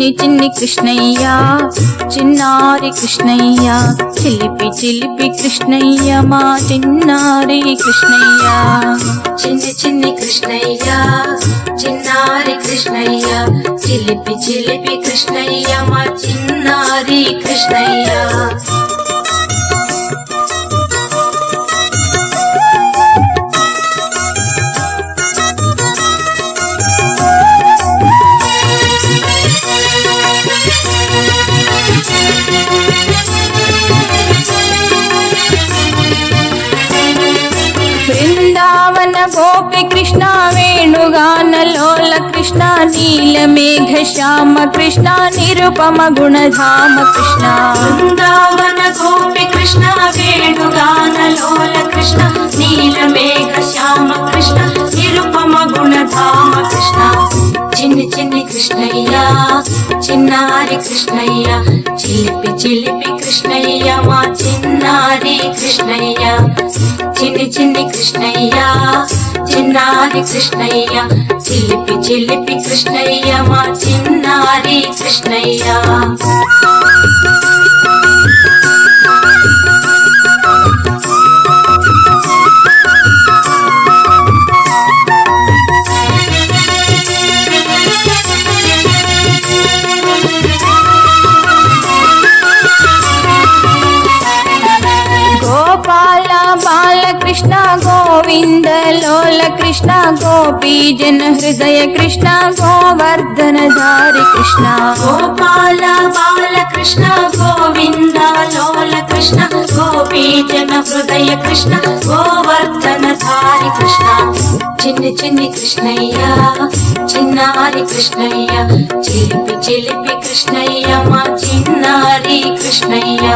చిన్ని చిన్ని కృష్ణయ్య చిన్నారి కృష్ణయ్య చిలిపి చిలిపి కృష్ణయ్య మా చిన్నారి కృష్ణయ్య చిన్ని చిన్ని కృష్ణయ్య చిన్నారి కృష్ణయ్య చిలిపి చిలిపి కృష్ణయ్య మా చిన్నారి కృష్ణయ్య బృందావన గోపి కృష్ణ వేణుగాన లోల కృష్ణ నీలమేఘ శ్యామ కృష్ణ నిరుపమ గుణధామ కృష్ణ బృందావన గోపి కృష్ణ వేణుగాన లోల కృష్ణ నీలమేఘ శ్యామ కృష్ణ నిరుపమ గుణధామ కృష్ణ చిన్ని చిన్ని కృష్ణయ్య చిన్నారి కృష్ణయ్య చిలిపి చిలిపి కృష్ణయ్య మా చిన్నారి కృష్ణయ్య చిన్ని చిన్ని కృష్ణయ్య చిన్నారి కృష్ణయ్య చిలిపి చిలిపి కృష్ణయ్య మా చిన్నారి కృష్ణయ్య గోపాల బాలకృష్ణ గోవింద లోల కృష్ణ గోపీ జన హృదయ కృష్ణ గోవర్ధనధారి కృష్ణ గోపాల బాలకృష్ణ గోవింద లోల కృష్ణ గోపీ జన హృదయ కృష్ణ గోవర్ధనధారి కృష్ణ చిన్ని చిన్ని కృష్ణయ్య చిన్నారి కృష్ణయ్య చిలిపి చిలిపి కృష్ణయ్య మా చిన్నారి కృష్ణయ్య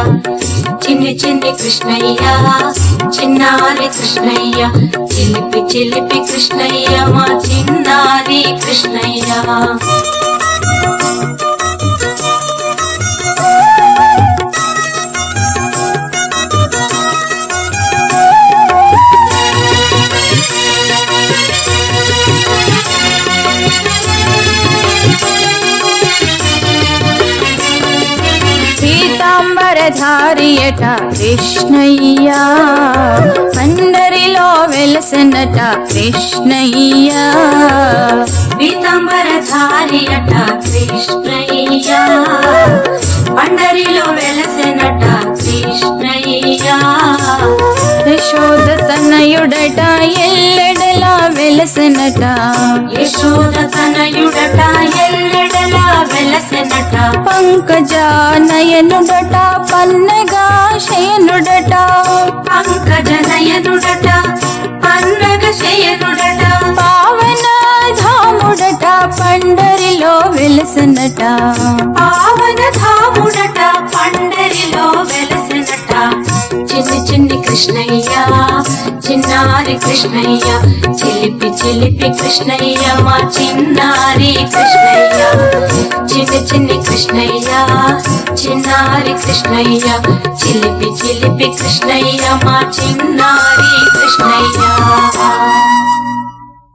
చిన్ని చిన్ని కృష్ణయ్య చిన్నారి కృష్ణయ్య చిలిపి చిలిపి కృష్ణయ్య మా చిన్నారి కృష్ణయ్య పీతాంబరధారియట కృష్ణయ్య పండరిలో వెలసనట కృష్ణయ్య పీతాంబరధారియట కృష్ణయ్య పండరిలో వెలసెనట కృష్ణయ్య యశోద తనయుడట ఎల్లెడలా వెలసనట యశోద తనయుడట ఎల్లెడలా వెలసెనట పంకజ నయనుడట పన్నగా శయనుడట పంకజ నయనుడట పన్నగ శయనుడట పావన ధాముడట పండరిలో వెలసనట పావన ధాముడట పండరిలో వెలసెనట చిన్ని చిన్ని కృష్ణయ్య చిన్నారి కృష్ణయ్య చిలిపి చిలిపి కృష్ణయ్య మా చిన్నారి కృష్ణయ్య చిన్ని చిన్ని కృష్ణయ్య చిన్నారి కృష్ణయ్య చిలిపి చిలిపి కృష్ణయ్య మా చిన్నారి కృష్ణయ్య